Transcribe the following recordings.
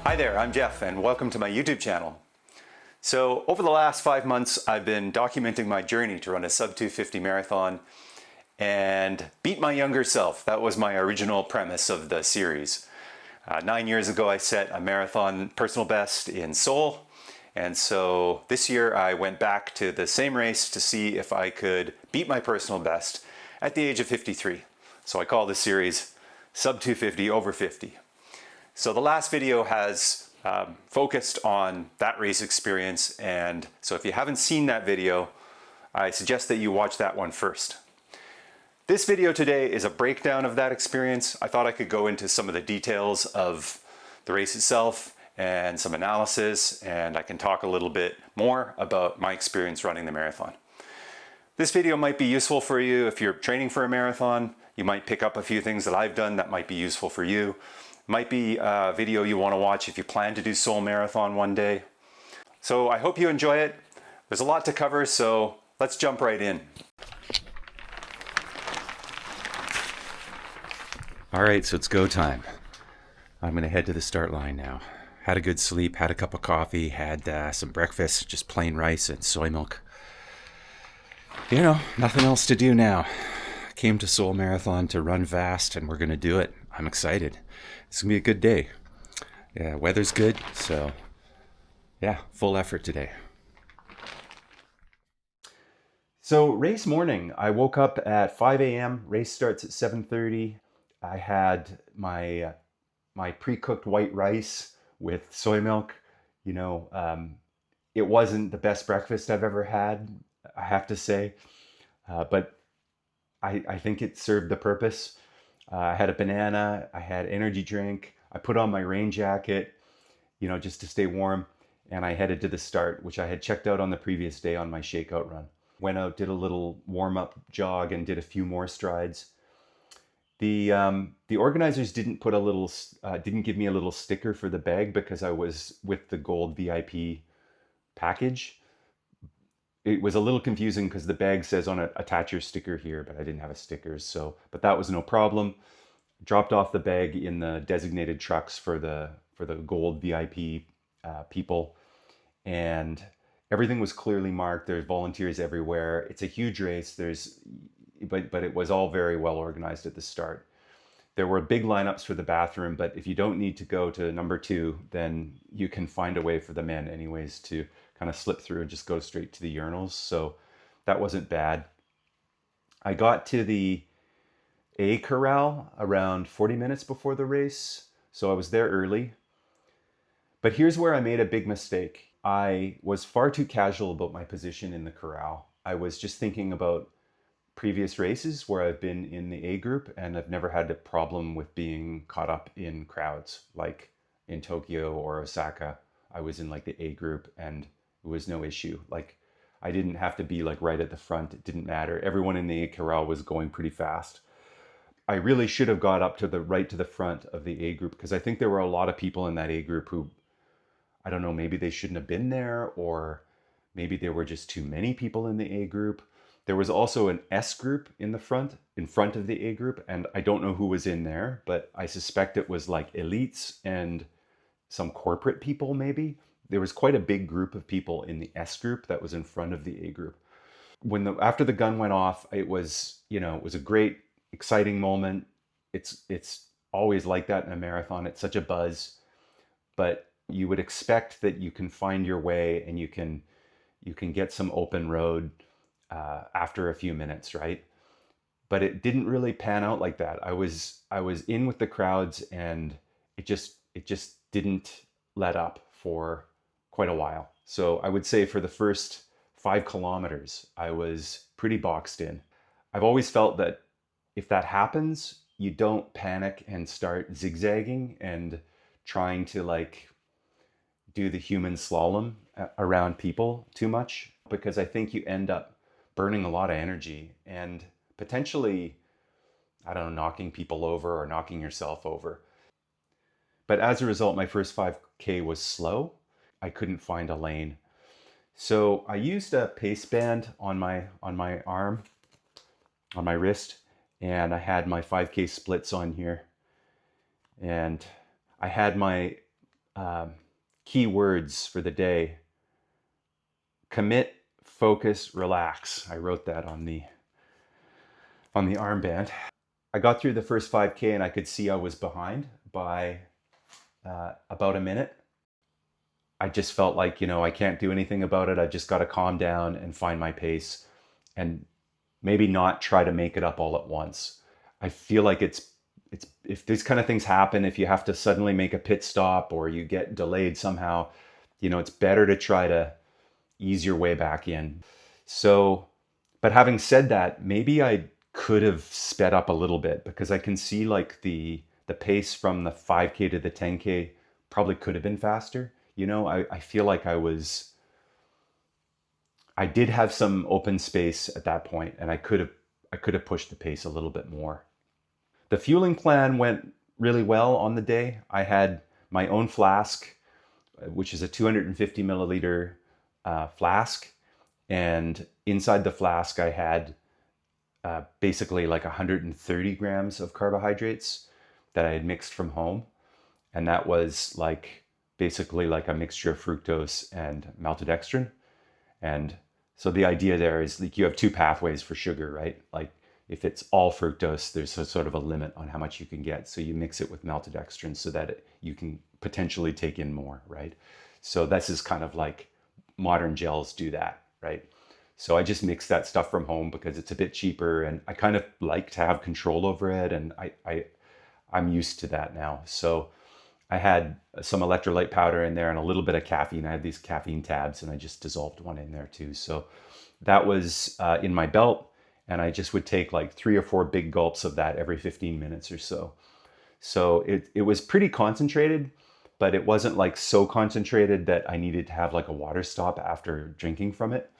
Hi there, I'm Jeff and welcome to my YouTube channel. So over the last 5 months I've been documenting my journey to run a sub 250 marathon and beat my younger self. That was my original premise of the series. 9 years ago I set a marathon personal best in Seoul, and so this year I went back to the same race to see if I could beat my personal best at the age of 53. So I call this series Sub 250 over 50. So the last video has focused on that race experience, and so if you haven't seen that video, I suggest that you watch that one first. This video today is a breakdown of that experience. I thought I could go into some of the details of the race itself and some analysis, and I can talk a little bit more about my experience running the marathon. This video might be useful for you if you're training for a marathon. You might pick up a few things that I've done that might be useful for you. Might be a video you want to watch if you plan to do Seoul Marathon one day. So I hope you enjoy it. There's a lot to cover, so let's jump right in. All right, so it's go time. I'm going to head to the start line now. Had a good sleep, had a cup of coffee, had some breakfast, just plain rice and soy milk. You know, nothing else to do now. Came to Seoul Marathon to run fast, and we're going to do it. I'm excited. It's going to be a good day. Yeah, weather's good, so yeah, full effort today. So race morning, I woke up at 5 a.m. Race starts at 7:30. I had my pre-cooked white rice with soy milk. You know, it wasn't the best breakfast I've ever had, I have to say, but I think it served the purpose. I had a banana, I had energy drink, I put on my rain jacket, you know, just to stay warm, and I headed to the start, which I had checked out on the previous day on my shakeout run. Went out, did a little warm-up jog, and did a few more strides. The organizers didn't give me a little sticker for the bag because I was with the gold VIP package. It was a little confusing because the bag says on it, attach your sticker here, but I didn't have a sticker, so, but that was no problem. Dropped off the bag in the designated trucks for the gold VIP people, and everything was clearly marked. There's volunteers everywhere. It's a huge race. But it was all very well organized at the start. There were big lineups for the bathroom, but if you don't need to go to number 2, then you can find a way for the men anyways to kind of slip through and just go straight to the urinals. So that wasn't bad. I got to the A corral around 40 minutes before the race, so I was there early. But here's where I made a big mistake. I was far too casual about my position in the corral. I was just thinking about previous races where I've been in the A group, and I've never had a problem with being caught up in crowds. Like in Tokyo or Osaka, I was in like the A group and it was no issue. Like I didn't have to be like right at the front. It didn't matter. Everyone in the A corral was going pretty fast. I really should have got up to the front of the A group, because I think there were a lot of people in that A group who, I don't know, maybe they shouldn't have been there, or maybe there were just too many people in the A group. There was also an S group in front of the A group, and I don't know who was in there, but I suspect it was like elites and some corporate people maybe. There was quite a big group of people in the S group that was in front of the A group. After the gun went off, it was a great, exciting moment. It's always like that in a marathon. It's such a buzz, but you would expect that you can find your way and you can get some open road after a few minutes, right? But it didn't really pan out like that. I was in with the crowds, and it just didn't let up for quite a while. So I would say for the first 5 kilometers, I was pretty boxed in. I've always felt that if that happens, you don't panic and start zigzagging and trying to like do the human slalom around people too much, because I think you end up burning a lot of energy and potentially, I don't know, knocking people over or knocking yourself over. But as a result, my first 5K was slow. I couldn't find a lane. So I used a pace band on my arm, on my wrist, and I had my 5K splits on here. And I had my um, key words for the day: commit, focus, relax. I wrote that on the armband. I got through the first 5K and I could see I was behind by about a minute. I just felt like, I can't do anything about it. I just got to calm down and find my pace and maybe not try to make it up all at once. I feel like it's if these kind of things happen, if you have to suddenly make a pit stop or you get delayed somehow, it's better to try to ease your way back in. So, but having said that, maybe I could have sped up a little bit because I can see like the pace from the 5K to the 10K probably could have been faster. I feel like I did have some open space at that point and I could have pushed the pace a little bit more. The fueling plan went really well on the day. I had my own flask, which is a 250 milliliter flask. And inside the flask, I had basically like 130 grams of carbohydrates that I had mixed from home. And that was like basically like a mixture of fructose and maltodextrin. And so the idea there is like you have two pathways for sugar, right? Like if it's all fructose, there's a sort of a limit on how much you can get. So you mix it with maltodextrin so that you can potentially take in more, right? So this is kind of like modern gels do that, right? So I just mix that stuff from home because it's a bit cheaper and I kind of like to have control over it. And I'm used to that now. So I had some electrolyte powder in there and a little bit of caffeine. I had these caffeine tabs and I just dissolved one in there too. So that was in my belt. And I just would take like 3 or 4 big gulps of that every 15 minutes or so. So it was pretty concentrated, but it wasn't like so concentrated that I needed to have like a water stop after drinking from it.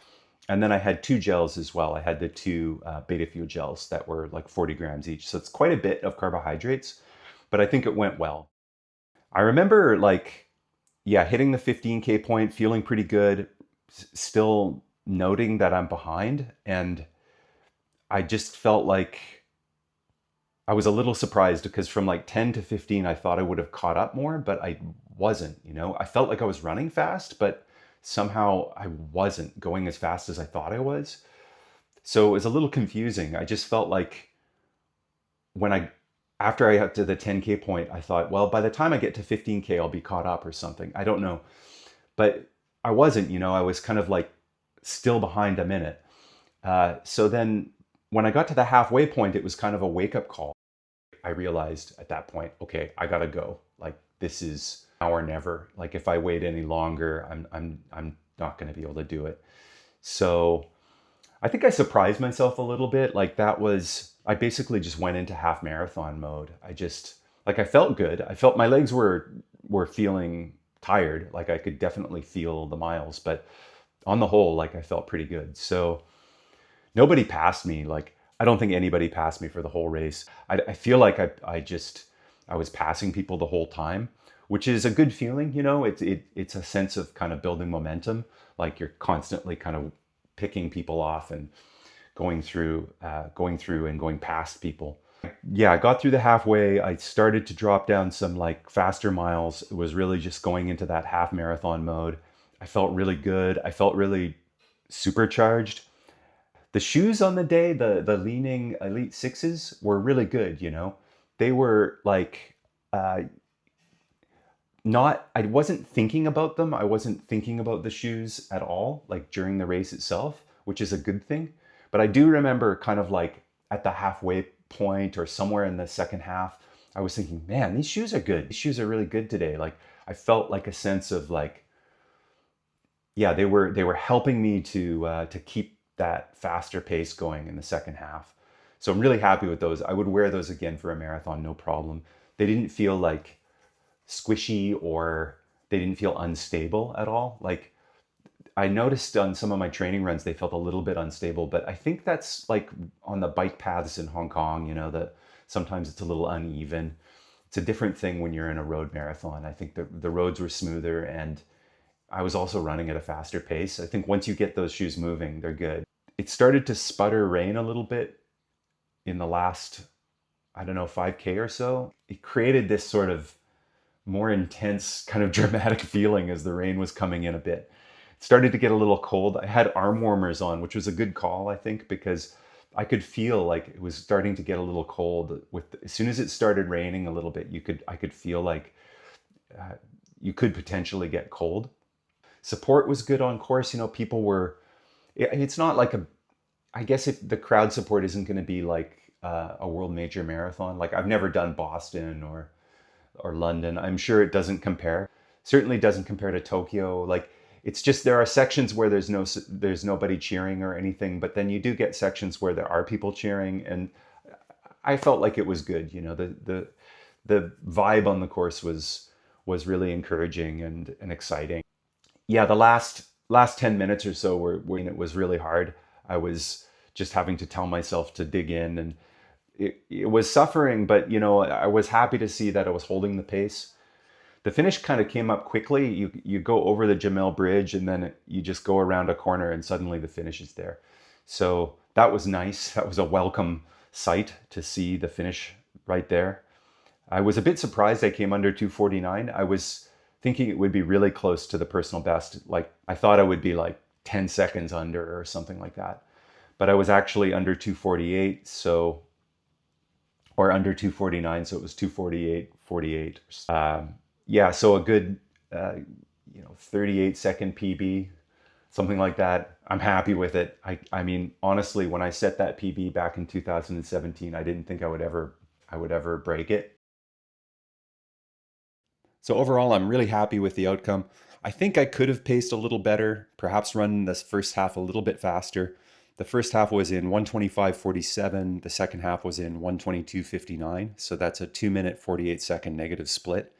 And then I had 2 gels as well. I had the two beta fuel gels that were like 40 grams each. So it's quite a bit of carbohydrates, but I think it went well. I remember like, yeah, hitting the 15K point, feeling pretty good, still noting that I'm behind. And I just felt like I was a little surprised because from like 10 to 15, I thought I would have caught up more, but I wasn't. I felt like I was running fast, but somehow I wasn't going as fast as I thought I was. So it was a little confusing. I just felt like when after I got to the 10K point, I thought, well, by the time I get to 15K, I'll be caught up or something. I don't know. But I wasn't. I was kind of like still behind a minute. So then when I got to the halfway point, it was kind of a wake up call. I realized at that point, okay, I gotta go. Like this is now or never. Like if I wait any longer, I'm not gonna be able to do it. So I think I surprised myself a little bit. Like I basically just went into half marathon mode. I felt good. I felt my legs were feeling tired. Like I could definitely feel the miles, but on the whole, like I felt pretty good. So nobody passed me. Like I don't think anybody passed me for the whole race. I feel like I was passing people the whole time, which is a good feeling. It's a sense of kind of building momentum. Like you're constantly kind of picking people off and going through and going past people. Yeah, I got through the halfway. I started to drop down some like faster miles. It was really just going into that half marathon mode. I felt really good. I felt really supercharged. The shoes on the day, the Leaning Elite Sixes, were really good. They were like not. I wasn't thinking about them. I wasn't thinking about the shoes at all, like during the race itself, which is a good thing. But I do remember kind of like at the halfway point or somewhere in the second half, I was thinking, man, these shoes are good. These shoes are really good today. Like I felt like a sense of like, yeah, they were helping me to keep that faster pace going in the second half. So I'm really happy with those. I would wear those again for a marathon, no problem. They didn't feel like squishy or they didn't feel unstable at all. Like I noticed on some of my training runs, they felt a little bit unstable, but I think that's like on the bike paths in Hong Kong, that sometimes it's a little uneven. It's a different thing when you're in a road marathon. I think the roads were smoother and I was also running at a faster pace. I think once you get those shoes moving, they're good. It started to sputter rain a little bit in the last, I don't know, 5K or so. It created this sort of more intense kind of dramatic feeling as the rain was coming in a bit. It started to get a little cold. I had arm warmers on, which was a good call, I think, because I could feel like it was starting to get a little cold. With as soon as it started raining a little bit, I could feel like uh, you could potentially get cold. Support was good on course. People were. It's not like a. I guess if the crowd support isn't going to be like a world major marathon, like I've never done Boston or London. I'm sure it doesn't compare. Certainly doesn't compare to Tokyo. Like it's just there are sections where there's nobody cheering or anything, but then you do get sections where there are people cheering, and I felt like it was good. The vibe on the course was really encouraging and exciting. Yeah, the last 10 minutes or so were when it was really hard. I was just having to tell myself to dig in, and it was suffering, but I was happy to see that I was holding the pace. The finish kind of came up quickly. You go over the Jamel Bridge, and then you just go around a corner, and suddenly the finish is there. So that was nice. That was a welcome sight to see the finish right there. I was a bit surprised I came under 2:49. I was thinking it would be really close to the personal best. Like I thought I would be like 10 seconds under or something like that. But I was actually under 2:48, so or under 2:49, so it was 2:48:48. Yeah, so a good 38-second PB, something like that. I'm happy with it. I mean, honestly, when I set that PB back in 2017, I didn't think I would ever break it. So overall, I'm really happy with the outcome. I think I could have paced a little better, perhaps run this first half a little bit faster. The first half was in 1:25:47. The second half was in 1:22:59. So that's a 2-minute 48-second negative split.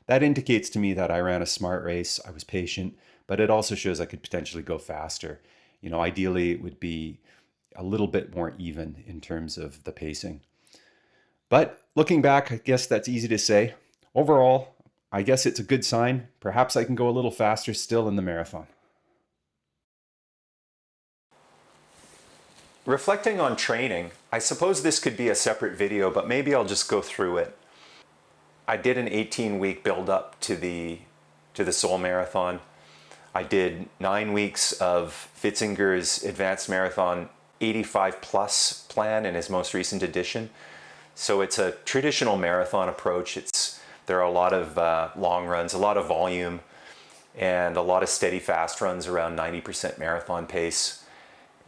That indicates to me that I ran a smart race. I was patient, but it also shows I could potentially go faster. Ideally, it would be a little bit more even in terms of the pacing. But looking back, I guess that's easy to say. Overall, I guess it's a good sign. Perhaps I can go a little faster still in the marathon. Reflecting on training, I suppose this could be a separate video, but maybe I'll just go through it. I did an 18-week build up to the Seoul Marathon. I did 9 weeks of Fitzinger's Advanced Marathon 85 plus plan in his most recent edition. So it's a traditional marathon approach. There are a lot of long runs, a lot of volume, and a lot of steady fast runs around 90% marathon pace.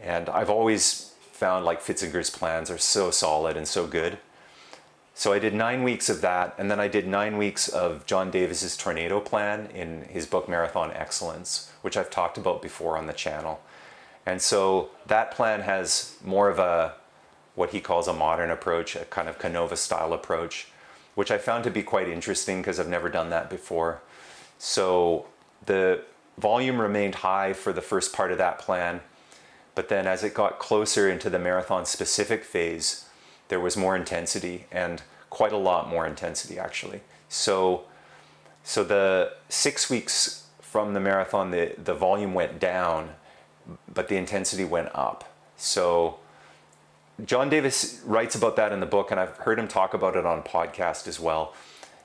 And I've always found like Fitzinger's plans are so solid and so good. So I did 9 weeks of that, and then I did 9 weeks of John Davis's Tornado plan in his book Marathon Excellence, which I've talked about before on the channel. And so that plan has more of what he calls a modern approach, a kind of Canova style approach, which I found to be quite interesting because I've never done that before. So the volume remained high for the first part of that plan, but then as it got closer into the marathon specific phase, there was more intensity, and quite a lot more intensity actually. So the 6 weeks from the marathon, the volume went down, but the intensity went up. So John Davis writes about that in the book, and I've heard him talk about it on podcast as well.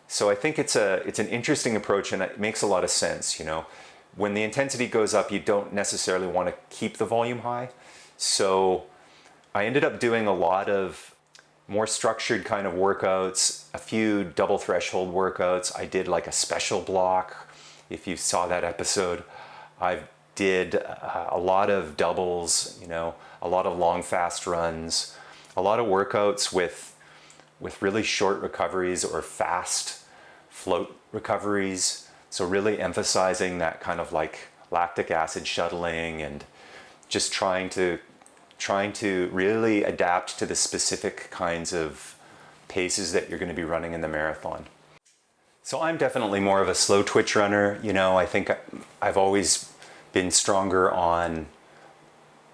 So I think it's an interesting approach, and it makes a lot of sense. When the intensity goes up, you don't necessarily want to keep the volume high. So I ended up doing a lot of more structured kind of workouts, a few double threshold workouts. I did like a special block, if you saw that episode. I did a lot of doubles, a lot of long fast runs, a lot of workouts with really short recoveries or fast float recoveries. So really emphasizing that kind of like lactic acid shuttling and just trying to really adapt to the specific kinds of paces that you're going to be running in the marathon. So I'm definitely more of a slow twitch runner. I think I've always been stronger on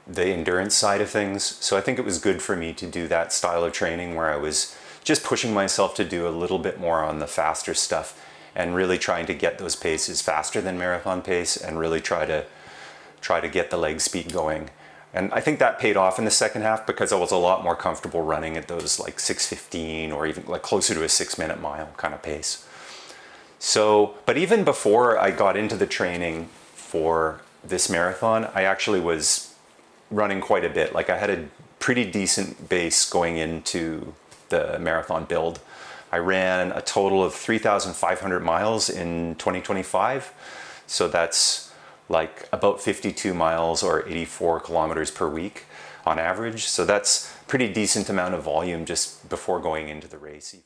the endurance side of things. So I think it was good for me to do that style of training where I was just pushing myself to do a little bit more on the faster stuff and really trying to get those paces faster than marathon pace and really try to get the leg speed going. And I think that paid off in the second half because I was a lot more comfortable running at those like 6:15 or even like closer to a 6-minute mile kind of pace. So, but even before I got into the training for this marathon, I actually was running quite a bit. Like I had a pretty decent base going into the marathon build. I ran a total of 3,500 miles in 2025. So that's like about 52 miles or 84 kilometers per week on average. So that's pretty decent amount of volume just before going into the race even.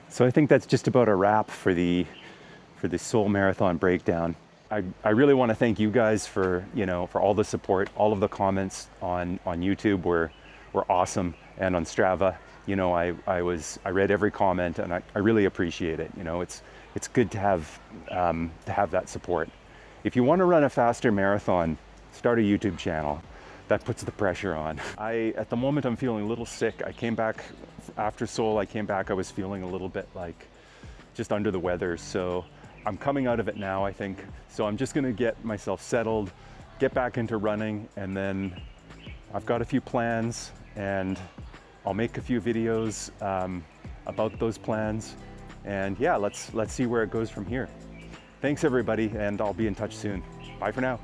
So I think that's just about a wrap for the Seoul Marathon breakdown. I really want to thank you guys for, for all the support. All of the comments on YouTube were awesome, and on Strava, I read every comment, and I really appreciate it. It's good to have that support. If you want to run a faster marathon, start a YouTube channel. That puts the pressure on. At the moment, I'm feeling a little sick. I came back after Seoul. I was feeling a little bit like just under the weather. So I'm coming out of it now, I think. So I'm just gonna get myself settled, get back into running, and then I've got a few plans, and I'll make a few videos about those plans. And yeah, let's see where it goes from here. Thanks everybody, and I'll be in touch soon. Bye for now.